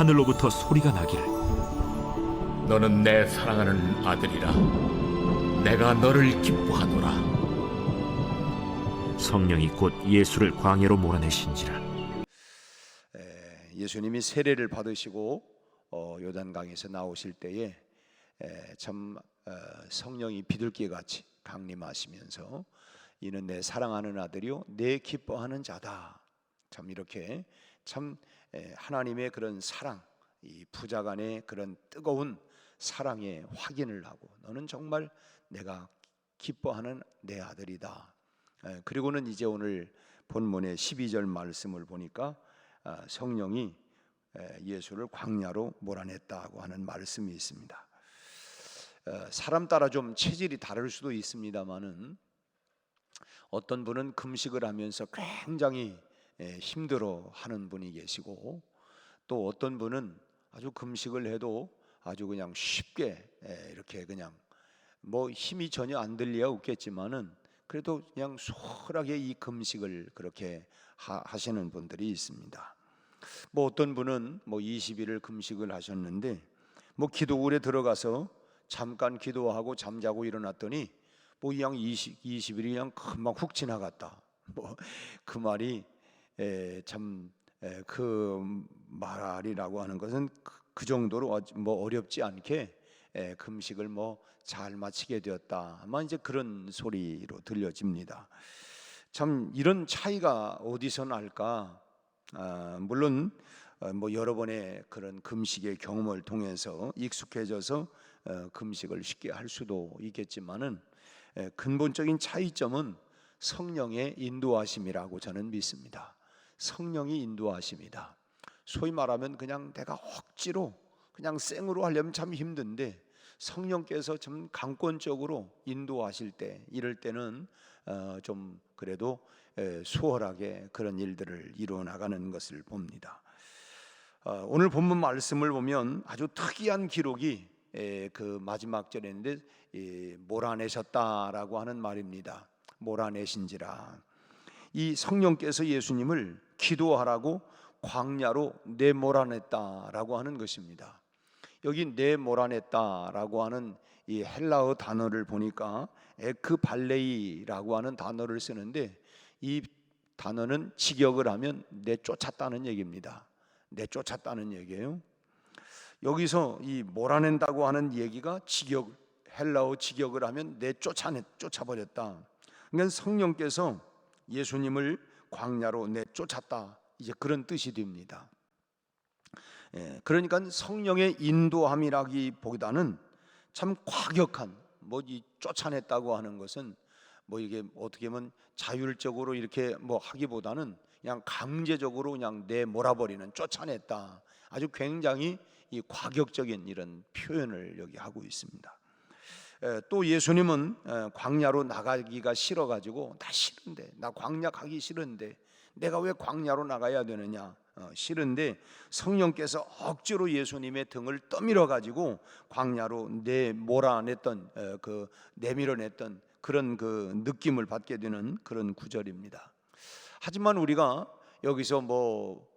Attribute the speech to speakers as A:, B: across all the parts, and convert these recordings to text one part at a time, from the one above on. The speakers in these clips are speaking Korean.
A: 하늘로부터 소리가 나기를
B: 너는 내 사랑하는 아들이라. 내가 너를 기뻐하노라.
A: 성령이 곧 예수를 광야로 몰아내신지라.
C: 예수님이 세례를 받으시고 요단강에서 나오실 때에 참 성령이 비둘기같이 강림하시면서 이는 내 사랑하는 아들이요 내 기뻐하는 자다. 참 이렇게 참 하나님의 그런 사랑, 이 부자간의 그런 뜨거운 사랑의 확인을 하고 너는 정말 내가 기뻐하는 내 아들이다. 그리고는 이제 오늘 본문의 12절 말씀을 보니까 성령이 예수를 광야로 몰아냈다고 하는 말씀이 있습니다. 사람 따라 좀 체질이 다를 수도 있습니다만은 어떤 분은 금식을 하면서 굉장히 힘들어하는 분이 계시고 또 어떤 분은 아주 금식을 해도 아주 그냥 쉽게 이렇게 그냥 뭐 힘이 전혀 안 들 리가 없겠지만은 그래도 그냥 소홀하게 이 금식을 그렇게 하시는 분들이 있습니다. 뭐 어떤 분은 뭐 20일을 금식을 하셨는데 뭐 기도굴에 들어가서 잠깐 기도하고 잠자고 일어났더니 뭐 그냥 20일이 그냥 금방 훅 지나갔다. 뭐 그 말이 참 그 말이라고 하는 것은 그 정도로 뭐 어렵지 않게 금식을 뭐 잘 마치게 되었다. 아마 이제 그런 소리로 들려집니다. 참 이런 차이가 어디서 날까? 물론 뭐 여러 번의 그런 금식의 경험을 통해서 익숙해져서 금식을 쉽게 할 수도 있겠지만은 근본적인 차이점은 성령의 인도하심이라고 저는 믿습니다. 성령이 인도하심이다. 소위 말하면 그냥 내가 억지로 그냥 생으로 하려면 참 힘든데 성령께서 좀 강권적으로 인도하실 때 이럴 때는 좀 그래도 수월하게 그런 일들을 이루어 나가는 것을 봅니다. 오늘 본문 말씀을 보면 아주 특이한 기록이 그 마지막 절에 있는데 몰아내셨다라고 하는 말입니다. 몰아내신지라. 이 성령께서 예수님을 기도하라고 광야로 내몰아냈다라고 하는 것입니다. 여기 내몰아냈다라고 하는 이 헬라어 단어를 보니까 에크발레이라고 하는 단어를 쓰는데 이 단어는 직역을 하면 내쫓았다는 얘기입니다. 내쫓았다는 얘기예요. 여기서 이 몰아낸다고 하는 얘기가 헬라어 직역을 하면 쫓아버렸다. 그러니까 성령께서 예수님을 광야로 내쫓았다. 이제 그런 뜻이 됩니다. 그러니까 성령의 인도함이라기보다는 참 과격한 뭐 이 쫓아냈다고 하는 것은 뭐 이게 어떻게 보면 자율적으로 이렇게 뭐 하기보다는 그냥 강제적으로 그냥 내몰아버리는 쫓아냈다. 아주 굉장히 이 과격적인 이런 표현을 여기 하고 있습니다. 또 예수님은 광야로 나가기가 싫어가지고 나 싫은데 나 광야 가기 싫은데 내가 왜 광야로 나가야 되느냐 싫은데 성령께서 억지로 예수님의 등을 떠밀어 가지고 광야로 몰아냈던 내밀어냈던 그런 그 느낌을 받게 되는 그런 구절입니다. 하지만 우리가 여기서 뭐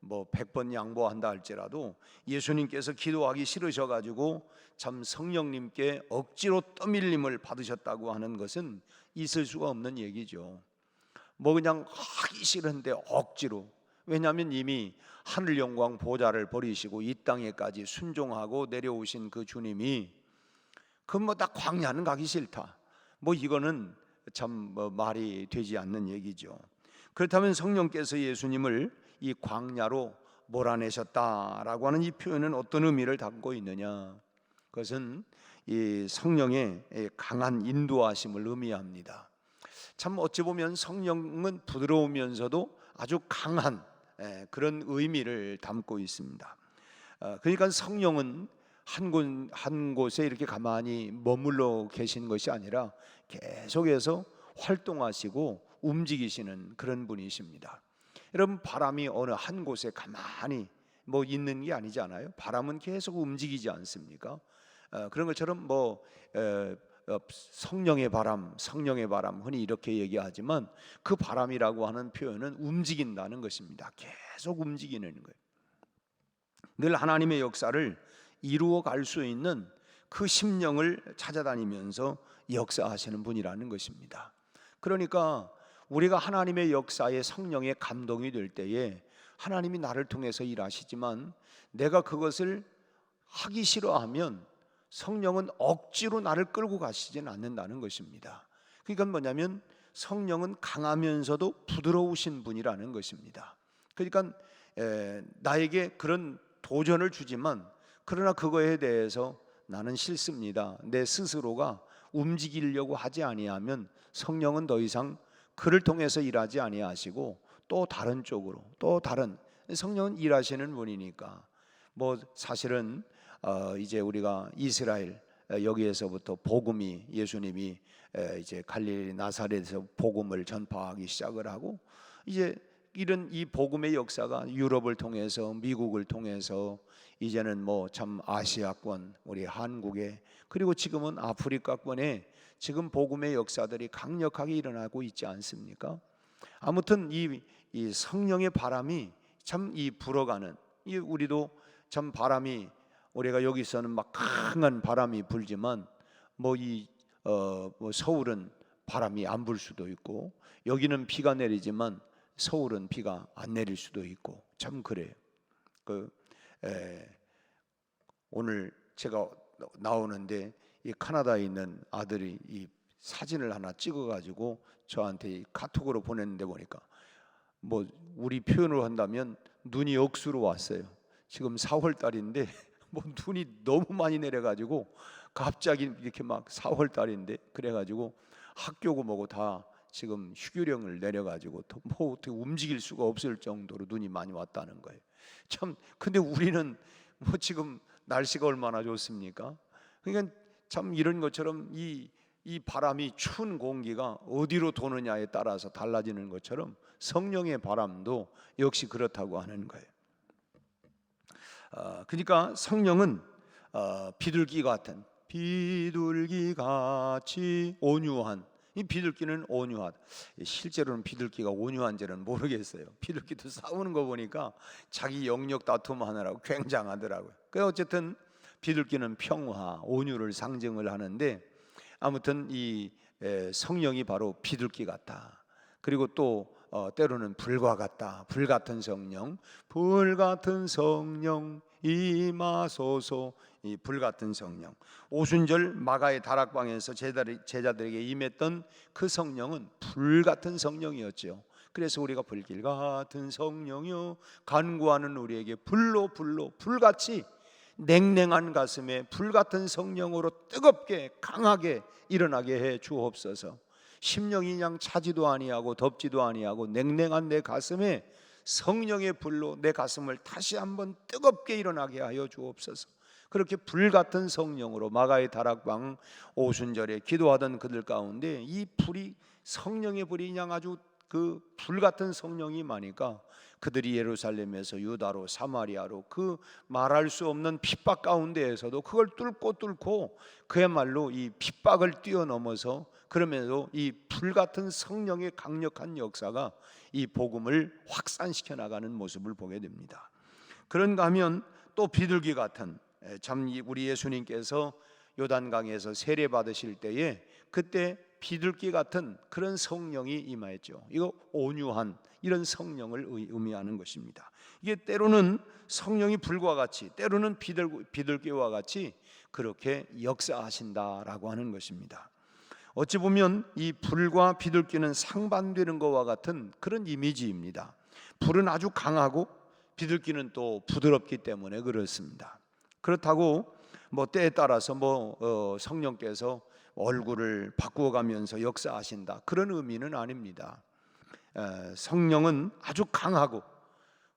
C: 100번 양보한다 할지라도 예수님께서 기도하기 싫으셔가지고 참 성령님께 억지로 떠밀림을 받으셨다고 하는 것은 있을 수가 없는 얘기죠. 뭐 그냥 하기 싫은데 억지로. 왜냐하면 이미 하늘 영광 보좌를 버리시고 이 땅에까지 순종하고 내려오신 그 주님이 그 뭐 다 광야는 가기 싫다. 뭐 이거는 참 말이 되지 않는 얘기죠. 그렇다면 성령께서 예수님을 이 광야로 몰아내셨다라고 하는 이 표현은 어떤 의미를 담고 있느냐? 그것은 이 성령의 강한 인도하심을 의미합니다. 참 어찌 보면 성령은 부드러우면서도 아주 강한 그런 의미를 담고 있습니다. 그러니까 성령은 한 곳에 이렇게 가만히 머물러 계신 것이 아니라 계속해서 활동하시고 움직이시는 그런 분이십니다. 여러분 바람이 어느 한 곳에 가만히 뭐 있는 게 아니잖아요. 바람은 계속 움직이지 않습니까? 그런 것처럼 뭐 성령의 바람 흔히 이렇게 얘기하지만 그 바람이라고 하는 표현은 움직인다는 것입니다. 계속 움직이는 거예요. 늘 하나님의 역사를 이루어 갈 수 있는 그 심령을 찾아다니면서 역사하시는 분이라는 것입니다. 그러니까 우리가 하나님의 역사에 성령의 감동이 될 때에 하나님이 나를 통해서 일하시지만 내가 그것을 하기 싫어하면 성령은 억지로 나를 끌고 가시지는 않는다는 것입니다. 그러니까 뭐냐면 성령은 강하면서도 부드러우신 분이라는 것입니다. 그러니까 나에게 그런 도전을 주지만 그러나 그거에 대해서 나는 싫습니다. 내 스스로가 움직이려고 하지 아니하면 성령은 더 이상 그를 통해서 일하지 아니하시고 또 다른 쪽으로 또 다른 성령은 일하시는 분이니까 뭐 사실은 이제 우리가 이스라엘 여기에서부터 복음이 예수님이 이제 갈릴리 나사렛에서 복음을 전파하기 시작을 하고 이제 이런 이 복음의 역사가 유럽을 통해서 미국을 통해서 이제는 뭐 참 아시아권 우리 한국에 그리고 지금은 아프리카권에 지금 복음의 역사들이 강력하게 일어나고 있지 않습니까? 아무튼 이 성령의 바람이 참 이 불어가는 이 우리도 참 바람이 우리가 여기서는 막 강한 바람이 불지만 뭐 서울은 바람이 안 불 수도 있고 여기는 비가 내리지만 서울은 비가 안 내릴 수도 있고 참 그래요. 오늘 제가 나오는데 이 카나다에 있는 아들이 이 사진을 하나 찍어가지고 저한테 이 카톡으로 보냈는데 보니까 뭐 우리 표현으로 한다면 눈이 억수로 왔어요. 지금 4월 달인데 뭐 눈이 너무 많이 내려가지고 갑자기 이렇게 막 4월 달인데 그래가지고 학교고 뭐고 다 지금 휴교령을 내려가지고 뭐 어떻게 움직일 수가 없을 정도로 눈이 많이 왔다는 거예요. 참 근데 우리는 뭐 지금 날씨가 얼마나 좋습니까? 그러니까 참 이런 것처럼 이 바람이 추운 공기가 어디로 도느냐에 따라서 달라지는 것처럼 성령의 바람도 역시 그렇다고 하는 거예요. 그러니까 성령은 비둘기 같이 온유한 이 비둘기는 온유하다. 실제로는 비둘기가 온유한지는 모르겠어요. 비둘기도 싸우는 거 보니까 자기 영역 다툼하느라고 굉장하더라고요. 그래서 어쨌든 비둘기는 평화, 온유를 상징을 하는데 아무튼 이 성령이 바로 비둘기 같다. 그리고 또 때로는 불과 같다. 불 같은 성령, 불 같은 성령 임하소서. 이 불 같은 성령. 오순절 마가의 다락방에서 제자들에게 임했던 그 성령은 불 같은 성령이었죠. 그래서 우리가 불길 같은 성령이여 간구하는 우리에게 불같이 냉랭한 가슴에 불 같은 성령으로 뜨겁게 강하게 일어나게 해 주옵소서. 심령이 그냥 차지도 아니하고 덥지도 아니하고 냉랭한 내 가슴에 성령의 불로 내 가슴을 다시 한번 뜨겁게 일어나게 하여 주옵소서. 그렇게 불같은 성령으로 마가의 다락방 오순절에 기도하던 그들 가운데 이 불이 성령의 불이 그냥 아주 그 불같은 성령이 많으니까 그들이 예루살렘에서 유다로 사마리아로 그 말할 수 없는 핍박 가운데에서도 그걸 뚫고 그야말로 이 핍박을 뛰어넘어서 그러면서 이 불같은 성령의 강력한 역사가 이 복음을 확산시켜 나가는 모습을 보게 됩니다. 그런가 하면 또 비둘기 같은 참 우리 예수님께서 요단강에서 세례 받으실 때에 그때 비둘기 같은 그런 성령이 임하였죠. 이거 온유한 이런 성령을 의미하는 것입니다. 이게 때로는 성령이 불과 같이 때로는 비둘기와 같이 그렇게 역사하신다라고 하는 것입니다. 어찌 보면 이 불과 비둘기는 상반되는 것과 같은 그런 이미지입니다. 불은 아주 강하고 비둘기는 또 부드럽기 때문에 그렇습니다. 그렇다고 뭐 때에 따라서 성령께서 얼굴을 바꾸어가면서 역사하신다 그런 의미는 아닙니다. 성령은 아주 강하고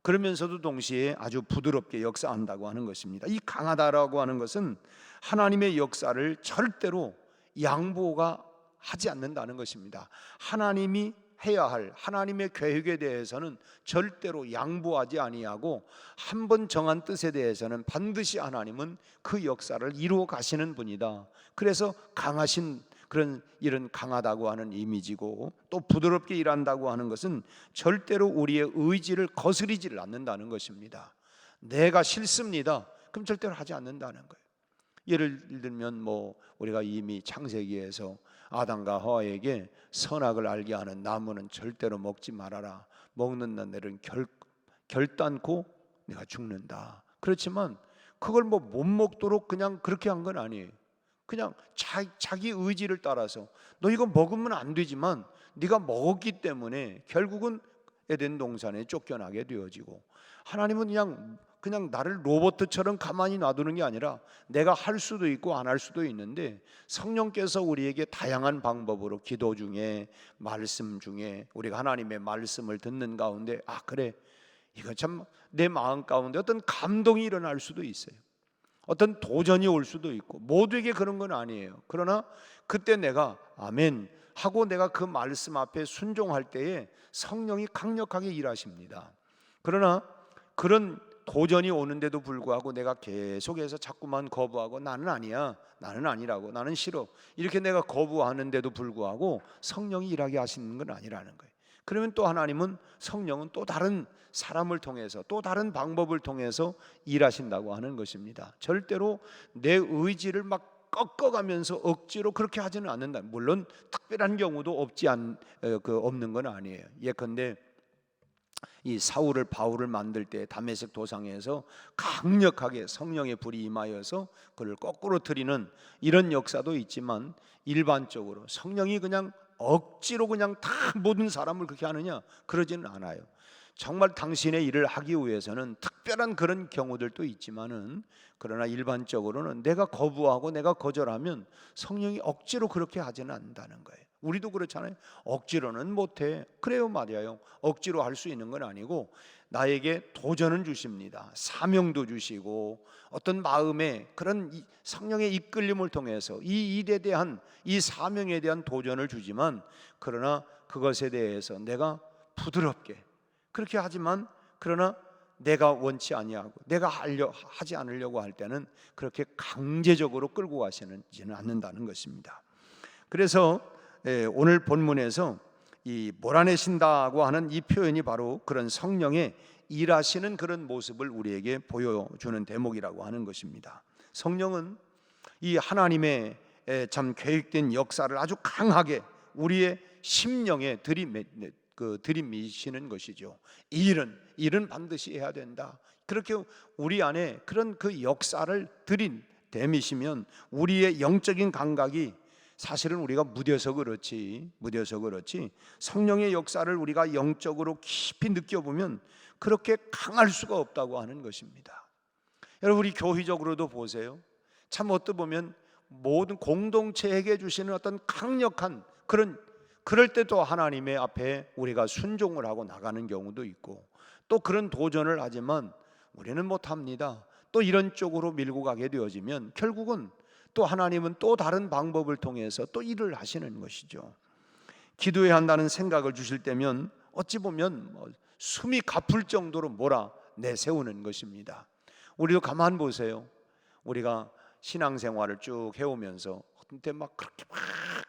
C: 그러면서도 동시에 아주 부드럽게 역사한다고 하는 것입니다. 이 강하다라고 하는 것은 하나님의 역사를 절대로 양보가 하지 않는다는 것입니다. 하나님이 해야 할 하나님의 계획에 대해서는 절대로 양보하지 아니하고 한 번 정한 뜻에 대해서는 반드시 하나님은 그 역사를 이루어 가시는 분이다. 그래서 강하신 그런 이런 강하다고 하는 이미지고 또 부드럽게 일한다고 하는 것은 절대로 우리의 의지를 거스리지를 않는다는 것입니다. 내가 싫습니다. 그럼 절대로 하지 않는다는 거예요. 예를 들면 우리가 이미 창세기에서 아담과 하와에게 선악을 알게 하는 나무는 절대로 먹지 말아라. 먹는 날은 결단코 내가 죽는다. 그렇지만 그걸 못 먹도록 그냥 그렇게 한 건 아니에요. 그냥 자기 의지를 따라서 너 이거 먹으면 안 되지만 네가 먹었기 때문에 결국은 에덴 동산에 쫓겨나게 되어지고, 하나님은 그냥 나를 로봇처럼 가만히 놔두는 게 아니라 내가 할 수도 있고 안 할 수도 있는데, 성령께서 우리에게 다양한 방법으로 기도 중에 말씀 중에 우리가 하나님의 말씀을 듣는 가운데 그래, 이거 참 내 마음 가운데 어떤 감동이 일어날 수도 있어요. 어떤 도전이 올 수도 있고, 모두에게 그런 건 아니에요. 그러나 그때 내가 아멘 하고 내가 그 말씀 앞에 순종할 때에 성령이 강력하게 일하십니다. 그러나 그런 도전이 오는데도 불구하고 내가 계속해서 자꾸만 거부하고 나는 아니야, 나는 아니라고, 나는 싫어, 이렇게 내가 거부하는데도 불구하고 성령이 일하게 하시는 건 아니라는 거예요. 그러면 또 하나님은, 성령은 또 다른 사람을 통해서, 또 다른 방법을 통해서 일하신다고 하는 것입니다. 절대로 내 의지를 막 꺾어가면서 억지로 그렇게 하지는 않는다. 물론 특별한 경우도 없는 건 아니에요. 예컨대 이 사울을, 바울을 만들 때 다메섹 도상에서 강력하게 성령의 불이 임하여서 그를 거꾸로 들이는 이런 역사도 있지만, 일반적으로 성령이 그냥 억지로 그냥 다 모든 사람을 그렇게 하느냐, 그러지는 않아요. 정말 당신의 일을 하기 위해서는 특별한 그런 경우들도 있지만은, 그러나 일반적으로는 내가 거부하고 내가 거절하면 성령이 억지로 그렇게 하지는 않는다는 거예요. 우리도 그렇잖아요. 억지로는 못해. 그래요, 맞아요. 억지로 할 수 있는 건 아니고 나에게 도전은 주십니다. 사명도 주시고 어떤 마음에 그런 성령의 이끌림을 통해서 이 일에 대한, 이 사명에 대한 도전을 주지만, 그러나 그것에 대해서 내가 부드럽게 그렇게 하지만, 그러나 내가 원치 아니하고 내가 하지 않으려고 할 때는 그렇게 강제적으로 끌고 가시지는 않는다는 것입니다. 그래서 오늘 본문에서 이 몰아내신다고 하는 이 표현이 바로 그런 성령의 일하시는 그런 모습을 우리에게 보여주는 대목이라고 하는 것입니다. 성령은 이 하나님의 참 계획된 역사를 아주 강하게 우리의 심령에 들이미시는 것이죠. 이 일은 반드시 해야 된다. 그렇게 우리 안에 그런 그 역사를 들이대미시면 우리의 영적인 감각이, 사실은 우리가 무뎌서 그렇지 성령의 역사를 우리가 영적으로 깊이 느껴보면 그렇게 강할 수가 없다고 하는 것입니다. 여러분, 우리 교회적으로도 보세요. 참 어떻게 보면 모든 공동체에게 주시는 어떤 강력한 그럴 때도 하나님의 앞에 우리가 순종을 하고 나가는 경우도 있고, 또 그런 도전을 하지만 우리는 못합니다. 또 이런 쪽으로 밀고 가게 되어지면 결국은 또 하나님은 또 다른 방법을 통해서 또 일을 하시는 것이죠. 기도해야 한다는 생각을 주실 때면 어찌 보면 숨이 가쁠 정도로 몰아내세우는 것입니다. 우리도 가만 보세요. 우리가 신앙생활을 쭉 해오면서 어떤 때 막 그렇게 막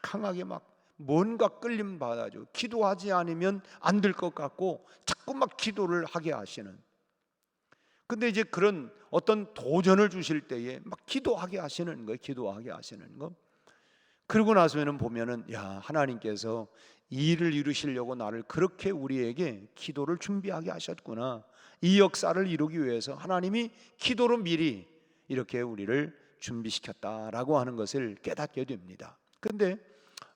C: 강하게 막 뭔가 끌림 받아죠. 기도하지 않으면 안 될 것 같고 자꾸 막 기도를 하게 하시는. 근데 이제 그런 어떤 도전을 주실 때에 막 기도하게 하시는 거예요. 기도하게 하시는 거. 그러고 나서는 보면은, 야, 하나님께서 이 일을 이루시려고 나를 그렇게 우리에게 기도를 준비하게 하셨구나. 이 역사를 이루기 위해서 하나님이 기도로 미리 이렇게 우리를 준비시켰다라고 하는 것을 깨닫게 됩니다. 근데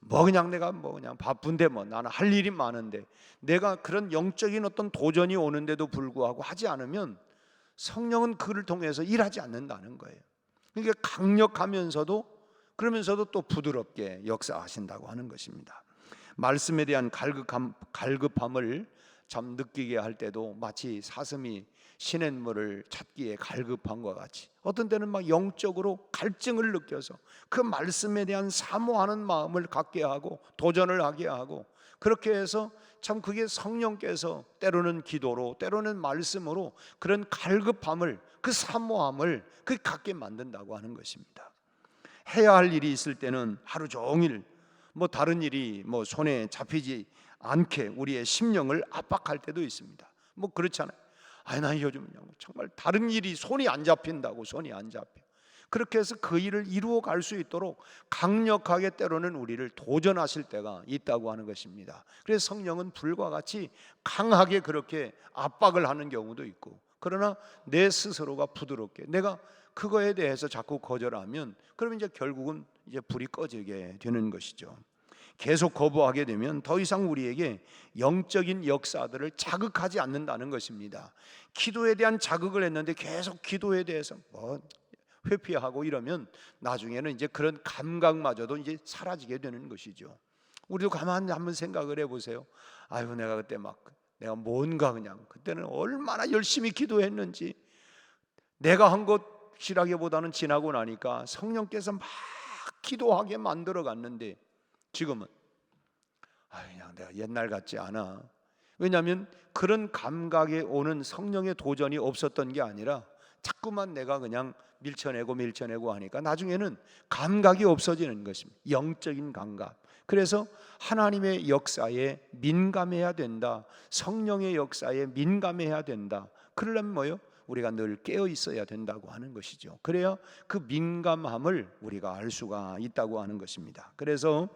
C: 내가 그냥 바쁜데 나는 할 일이 많은데, 내가 그런 영적인 어떤 도전이 오는데도 불구하고 하지 않으면 성령은 그를 통해서 일하지 않는다는 거예요. 그러니까 강력하면서도, 그러면서도 또 부드럽게 역사하신다고 하는 것입니다. 말씀에 대한 갈급함을 참 느끼게 할 때도 마치 사슴이 시냇물을 찾기에 갈급함과 같이, 어떤 때는 막 영적으로 갈증을 느껴서 그 말씀에 대한 사모하는 마음을 갖게 하고 도전을 하게 하고, 그렇게 해서 참 그게 성령께서 때로는 기도로 때로는 말씀으로 그런 갈급함을, 그 사모함을 그 갖게 만든다고 하는 것입니다. 해야 할 일이 있을 때는 하루 종일 다른 일이 손에 잡히지 않게 우리의 심령을 압박할 때도 있습니다. 그렇잖아요. 아니 난 요즘 정말 다른 일이 손이 안 잡힌다고, 손이 안 잡혀. 그렇게 해서 그 일을 이루어 갈 수 있도록 강력하게 때로는 우리를 도전하실 때가 있다고 하는 것입니다. 그래서 성령은 불과 같이 강하게 그렇게 압박을 하는 경우도 있고, 그러나 내 스스로가 부드럽게 내가 그거에 대해서 자꾸 거절하면 그러면 이제 결국은 이제 불이 꺼지게 되는 것이죠. 계속 거부하게 되면 더 이상 우리에게 영적인 역사들을 자극하지 않는다는 것입니다. 기도에 대한 자극을 했는데 계속 기도에 대해서 회피하고 이러면 나중에는 이제 그런 감각마저도 이제 사라지게 되는 것이죠. 우리도 가만히 한번 생각을 해보세요. 아유, 내가 그때 내가 뭔가 그냥 그때는 얼마나 열심히 기도했는지. 내가 한 것이라기보다는 지나고 나니까 성령께서 막 기도하게 만들어 갔는데 지금은 그냥 내가 옛날 같지 않아. 왜냐하면 그런 감각에 오는 성령의 도전이 없었던 게 아니라 자꾸만 내가 그냥 밀쳐내고 하니까 나중에는 감각이 없어지는 것입니다. 영적인 감각. 그래서 하나님의 역사에 민감해야 된다. 성령의 역사에 민감해야 된다. 그러려면 뭐요? 우리가 늘 깨어 있어야 된다고 하는 것이죠. 그래야 그 민감함을 우리가 알 수가 있다고 하는 것입니다. 그래서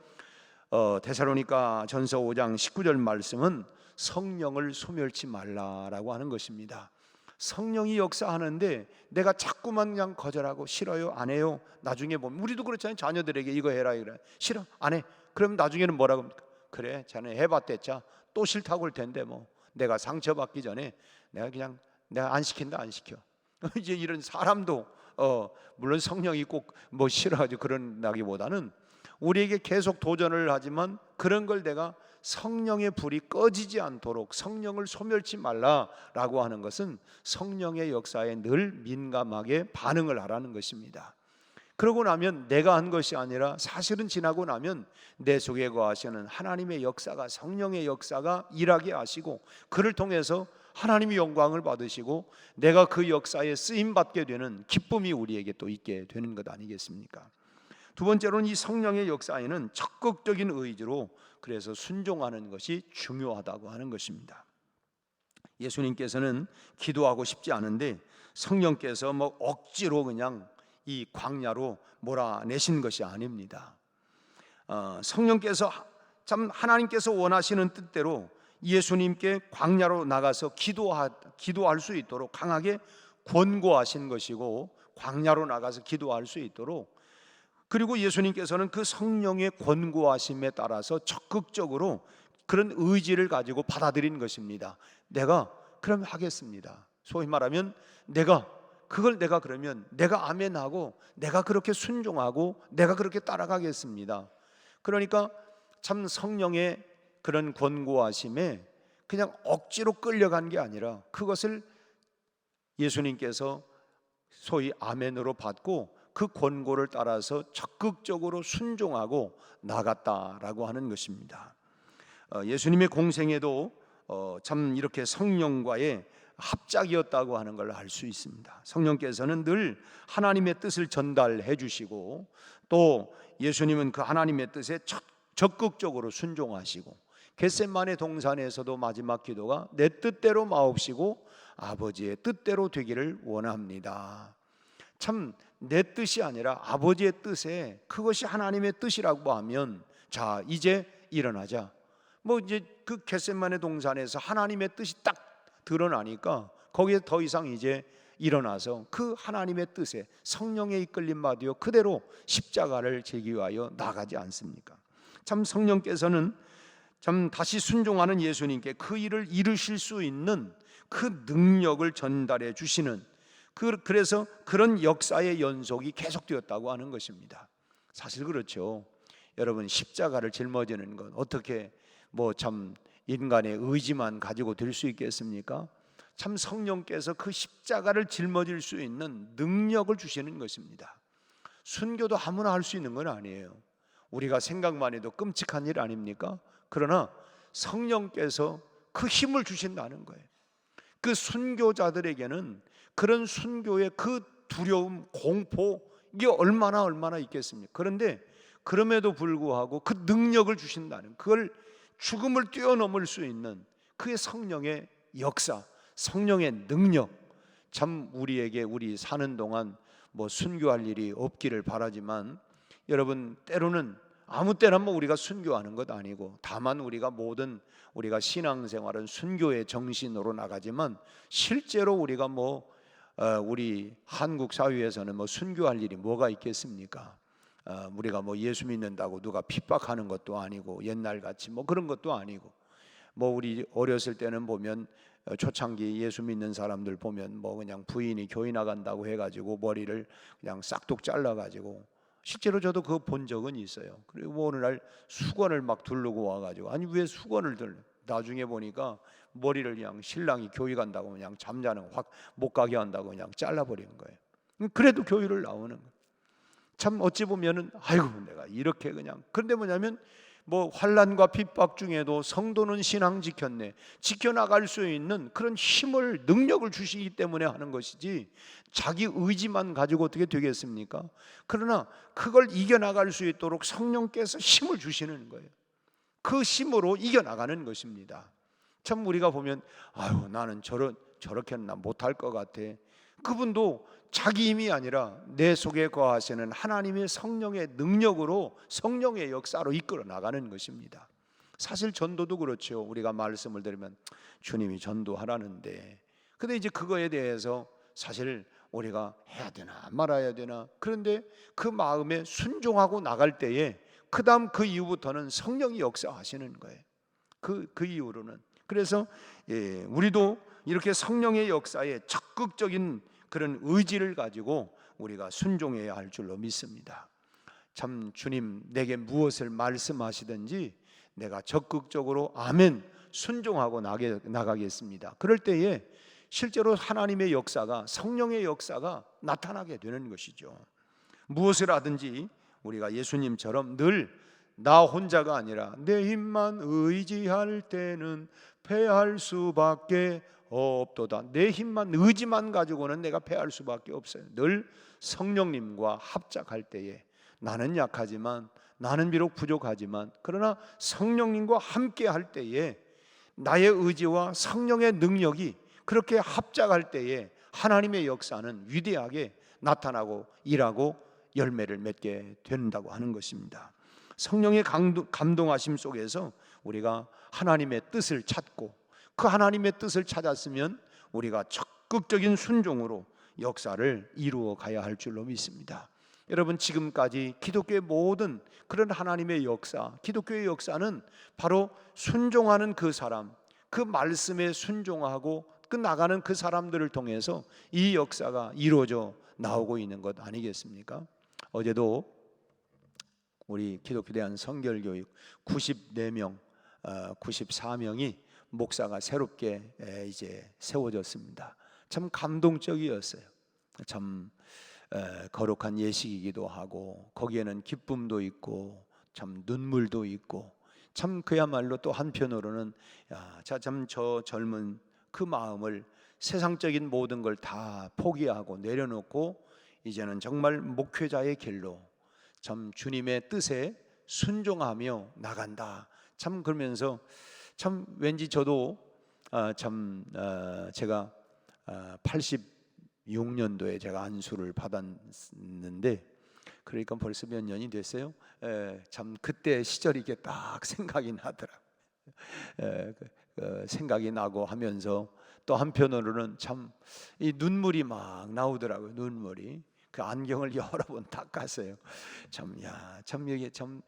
C: 데살로니가 전서 5장 19절 말씀은 성령을 소멸치 말라라고 하는 것입니다. 성령이 역사하는데 내가 자꾸만 그냥 거절하고 싫어요, 안 해요. 나중에 보면 우리도 그렇잖아요. 자녀들에게 이거 해라 이래. 싫어, 안 해. 그럼 나중에는 뭐라고 합니까? 그래, 자네 해봤댔자 또 싫다고 할 텐데 뭐 내가 상처받기 전에 내가 안 시킨다, 안 시켜. 이제 이런 사람도 물론 성령이 꼭 뭐 싫어가지고 그런다기보다는 우리에게 계속 도전을 하지만 그런 걸 내가 성령의 불이 꺼지지 않도록 성령을 소멸치 말라라고 하는 것은 성령의 역사에 늘 민감하게 반응을 하라는 것입니다. 그러고 나면 내가 한 것이 아니라 사실은 지나고 나면 내 속에 거하시는 하나님의 역사가, 성령의 역사가 일하게 하시고 그를 통해서 하나님의 영광을 받으시고 내가 그 역사에 쓰임받게 되는 기쁨이 우리에게 또 있게 되는 것 아니겠습니까? 두 번째로는 이 성령의 역사에는 적극적인 의지로 그래서 순종하는 것이 중요하다고 하는 것입니다. 예수님께서는 기도하고 싶지 않은데 성령께서 뭐 억지로 그냥 이 광야로 몰아내신 것이 아닙니다. 성령께서 참 하나님께서 원하시는 뜻대로 예수님께 광야로 나가서 기도할 수 있도록 강하게 권고하신 것이고, 광야로 나가서 기도할 수 있도록, 그리고 예수님께서는 그 성령의 권고하심에 따라서 적극적으로 그런 의지를 가지고 받아들인 것입니다. 내가 그럼 하겠습니다. 소위 말하면 내가 그러면 내가 아멘하고 내가 그렇게 순종하고 내가 그렇게 따라가겠습니다. 그러니까 참 성령의 그런 권고하심에 그냥 억지로 끌려간 게 아니라 그것을 예수님께서 소위 아멘으로 받고 그 권고를 따라서 적극적으로 순종하고 나갔다라고 하는 것입니다. 예수님의 공생애도 참 이렇게 성령과의 합작이었다고 하는 걸 알 수 있습니다. 성령께서는 늘 하나님의 뜻을 전달해 주시고 또 예수님은 그 하나님의 뜻에 적극적으로 순종하시고, 겟세마네 동산에서도 마지막 기도가 내 뜻대로 마옵시고 아버지의 뜻대로 되기를 원합니다. 참 내 뜻이 아니라 아버지의 뜻에, 그것이 하나님의 뜻이라고 하면 자 이제 일어나자. 뭐 이제 그 겟세마네 동산에서 하나님의 뜻이 딱 드러나니까 거기에 더 이상 이제 일어나서 그 하나님의 뜻에 성령의 이끌림 받으여 그대로 십자가를 지기 위하여 나가지 않습니까? 참 성령께서는 참 다시 순종하는 예수님께 그 일을 이루실 수 있는 그 능력을 전달해 주시는, 그래서 그런 역사의 연속이 계속되었다고 하는 것입니다. 사실 그렇죠. 여러분, 십자가를 짊어지는 건 어떻게 뭐 참 인간의 의지만 가지고 될 수 있겠습니까? 참 성령께서 그 십자가를 짊어질 수 있는 능력을 주시는 것입니다. 순교도 아무나 할 수 있는 건 아니에요. 우리가 생각만 해도 끔찍한 일 아닙니까? 그러나 성령께서 그 힘을 주신다는 거예요. 그 순교자들에게는 그런 순교의 그 두려움, 공포, 이게 얼마나 있겠습니까? 그런데 그럼에도 불구하고 그 능력을 주신다는, 그걸 죽음을 뛰어넘을 수 있는 그의 성령의 역사, 성령의 능력, 참 우리에게 우리 사는 동안 뭐 순교할 일이 없기를 바라지만, 여러분 때로는 아무 때나 뭐 우리가 순교하는 것 아니고, 다만 우리가 모든 우리가 신앙생활은 순교의 정신으로 나가지만, 실제로 우리가 우리 한국 사회에서는 순교할 일이 뭐가 있겠습니까? 우리가 예수 믿는다고 누가 핍박하는 것도 아니고, 옛날같이 그런 것도 아니고, 우리 어렸을 때는 보면 초창기 예수 믿는 사람들 보면 그냥 부인이 교회 나간다고 해가지고 머리를 그냥 싹둑 잘라가지고, 실제로 저도 그거 본 적은 있어요. 그리고 어느 날 수건을 막 두르고 와가지고, 아니 왜 수건을 들러? 나중에 보니까 머리를 그냥 신랑이 교회 간다고 그냥 잠자는 확 못 가게 한다고 그냥 잘라버린 거예요. 그래도 교회를 나오는 거예요. 참 어찌 보면은 아이고 내가 이렇게 그냥. 그런데 뭐냐면 환난과 핍박 중에도 성도는 신앙 지켰네, 지켜나갈 수 있는 그런 힘을, 능력을 주시기 때문에 하는 것이지, 자기 의지만 가지고 어떻게 되겠습니까? 그러나 그걸 이겨나갈 수 있도록 성령께서 힘을 주시는 거예요. 그 힘으로 이겨나가는 것입니다. 참 우리가 보면 아유 나는 저렇게는 나 못할 것 같아. 그분도 자기 힘이 아니라 내 속에 거하시는 하나님의 성령의 능력으로, 성령의 역사로 이끌어 나가는 것입니다. 사실 전도도 그렇죠. 우리가 말씀을 들으면 주님이 전도하라는데, 근데 이제 그거에 대해서 사실 우리가 해야 되나 말아야 되나, 그런데 그 마음에 순종하고 나갈 때에 그 다음 그 이후부터는 성령이 역사하시는 거예요. 그 이후로는. 그래서 우리도 이렇게 성령의 역사에 적극적인 그런 의지를 가지고 우리가 순종해야 할 줄로 믿습니다. 참 주님 내게 무엇을 말씀하시든지 내가 적극적으로 아멘 순종하고 나가겠습니다. 그럴 때에 실제로 하나님의 역사가, 성령의 역사가 나타나게 되는 것이죠. 무엇을 하든지 우리가 예수님처럼 늘 나 혼자가 아니라 내 힘만 의지할 때는 패할 수밖에 없도다. 내 힘만, 의지만 가지고는 내가 패할 수밖에 없어요. 늘 성령님과 합작할 때에 나는 약하지만, 나는 비록 부족하지만, 그러나 성령님과 함께 할 때에 나의 의지와 성령의 능력이 그렇게 합작할 때에 하나님의 역사는 위대하게 나타나고 일하고 열매를 맺게 된다고 하는 것입니다. 성령의 감동하심 속에서 우리가 하나님의 뜻을 찾고, 그 하나님의 뜻을 찾았으면 우리가 적극적인 순종으로 역사를 이루어 가야 할 줄로 믿습니다. 여러분 지금까지 기독교의 모든 그런 하나님의 역사, 기독교의 역사는 바로 순종하는 그 사람, 그 말씀에 순종하고 그 나가는 그 사람들을 통해서 이 역사가 이루어져 나오고 있는 것 아니겠습니까? 어제도 우리 기독교 대한 성결교육 94명, 94명이 목사가 새롭게 이제 세워졌습니다. 참 감동적이었어요. 참 거룩한 예식이기도 하고, 거기에는 기쁨도 있고 참 눈물도 있고, 참 그야말로 또 한편으로는 참 저 젊은 그 마음을, 세상적인 모든 걸 다 포기하고 내려놓고 이제는 정말 목회자의 길로 참 주님의 뜻에 순종하며 나간다. 참 그러면서 참 왠지 저도 제가 86년도에 제가 안수를 받았는데, 그러니까 벌써 몇 년이 됐어요. 참 그때 시절이 이게 딱 생각이 나더라고요. 생각이 나고 하면서 또 한편으로는 참 이 눈물이 막 나오더라고요. 눈물이. 그 안경을 여러 번 닦았어요. 참 이게 참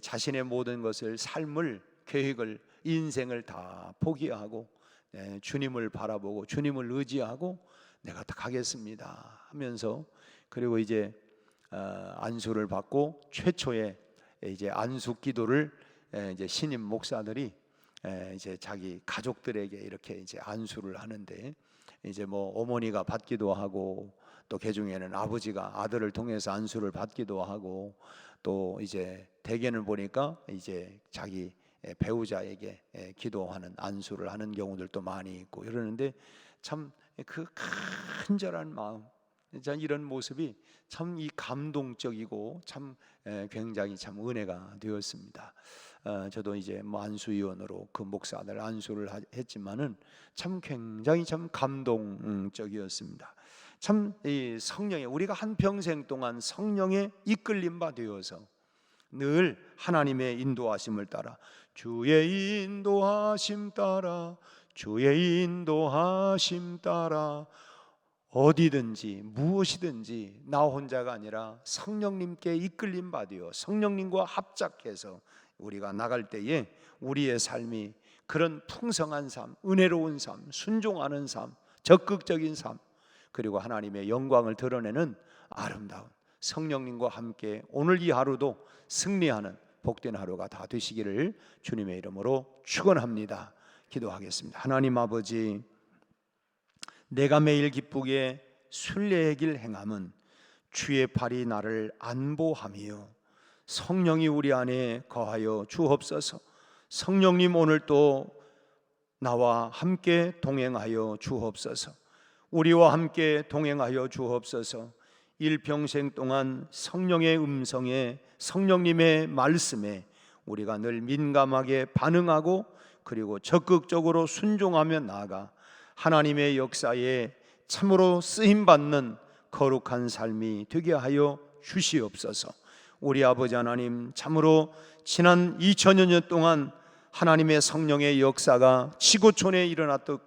C: 자신의 모든 것을, 삶을, 계획을, 인생을 다 포기하고 주님을 바라보고 주님을 의지하고 내가 다 가겠습니다 하면서, 그리고 이제 안수를 받고 최초의 이제 안수 기도를 이제 신임 목사들이 이제 자기 가족들에게 이렇게 이제 안수를 하는데, 이제 어머니가 받기도 하고, 또 개중에는 아버지가 아들을 통해서 안수를 받기도 하고, 또 이제 대개는 보니까 이제 자기 배우자에게 기도하는, 안수를 하는 경우들도 많이 있고 이러는데, 참 그 간절한 마음, 이런 모습이 참 이 감동적이고 참 굉장히 참 은혜가 되었습니다. 저도 이제 뭐 안수위원으로 그 목사들 안수를 했지만은 참 굉장히 참 감동적이었습니다. 참 이 성령의, 우리가 한 평생 동안 성령의 이끌림 바 되어서 늘 하나님의 인도하심을 따라, 주의 인도하심 따라, 주의 인도하심 따라 어디든지 무엇이든지 나 혼자가 아니라 성령님께 이끌림 받으여 성령님과 합작해서 우리가 나갈 때에 우리의 삶이 그런 풍성한 삶, 은혜로운 삶, 순종하는 삶, 적극적인 삶, 그리고 하나님의 영광을 드러내는 아름다운 성령님과 함께 오늘 이 하루도 승리하는 복된 하루가 다 되시기를 주님의 이름으로 축원합니다. 기도하겠습니다. 하나님 아버지, 내가 매일 기쁘게 순례의 길 행함은 주의 팔이 나를 안보하며 성령이 우리 안에 거하여 주옵소서. 성령님 오늘 또 나와 함께 동행하여 주옵소서. 우리와 함께 동행하여 주옵소서. 일평생 동안 성령의 음성에, 성령님의 말씀에 우리가 늘 민감하게 반응하고 그리고 적극적으로 순종하며 나아가 하나님의 역사에 참으로 쓰임받는 거룩한 삶이 되게 하여 주시옵소서. 우리 아버지 하나님, 참으로 지난 2000여 년 동안 하나님의 성령의 역사가 지구촌에 일어났듯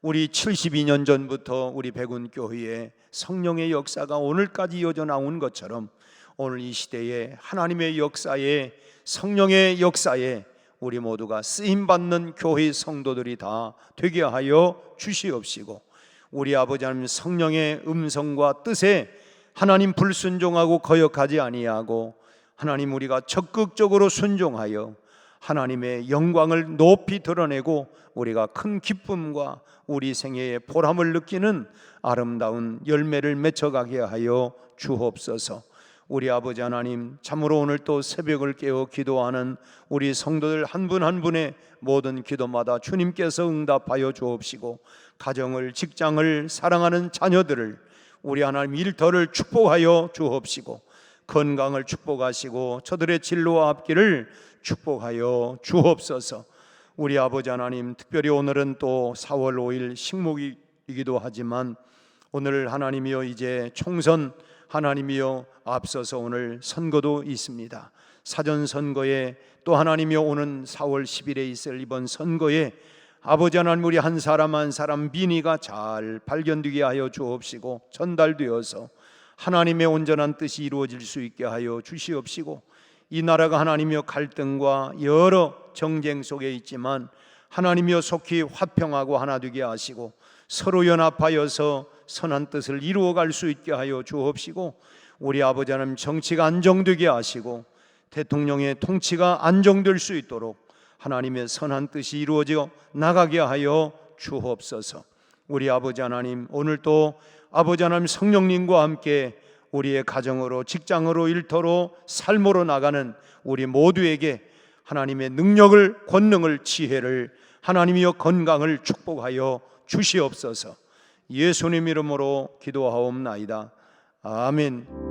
C: 우리 72년 전부터 우리 백운교회에 성령의 역사가 오늘까지 이어져 나온 것처럼 오늘 이 시대에 하나님의 역사에, 성령의 역사에 우리 모두가 쓰임받는 교회 성도들이 다 되게 하여 주시옵시고, 우리 아버지 하나님 성령의 음성과 뜻에 하나님 불순종하고 거역하지 아니하고 하나님 우리가 적극적으로 순종하여 하나님의 영광을 높이 드러내고 우리가 큰 기쁨과 우리 생애의 보람을 느끼는 아름다운 열매를 맺어가게 하여 주옵소서. 우리 아버지 하나님, 참으로 오늘 또 새벽을 깨어 기도하는 우리 성도들 한 분 한 분의 모든 기도마다 주님께서 응답하여 주옵시고, 가정을, 직장을 사랑하는 자녀들을, 우리 하나님 일터를 축복하여 주옵시고, 건강을 축복하시고 저들의 진로와 앞길을 축복하여 주옵소서. 우리 아버지 하나님, 특별히 오늘은 또 4월 5일 식목이기도 하지만 오늘 하나님이여 이제 총선, 하나님이여 앞서서 오늘 선거도 있습니다. 사전선거에 또 하나님이여 오는 4월 10일에 있을 이번 선거에 아버지 하나님 우리 한 사람 한 사람 민의가 잘 발견되게 하여 주옵시고 전달되어서 하나님의 온전한 뜻이 이루어질 수 있게 하여 주시옵시고, 이 나라가 하나님이여 갈등과 여러 정쟁 속에 있지만 하나님이여 속히 화평하고 하나 되게 하시고 서로 연합하여서 선한 뜻을 이루어갈 수 있게 하여 주옵시고, 우리 아버지 하나님 정치가 안정되게 하시고 대통령의 통치가 안정될 수 있도록 하나님의 선한 뜻이 이루어져 나가게 하여 주옵소서. 우리 아버지 하나님, 오늘 또 아버지 하나님 성령님과 함께 우리의 가정으로, 직장으로, 일터로, 삶으로 나가는 우리 모두에게 하나님의 능력을, 권능을, 지혜를, 하나님이여 건강을 축복하여 주시옵소서. 예수님 이름으로 기도하옵나이다. 아멘.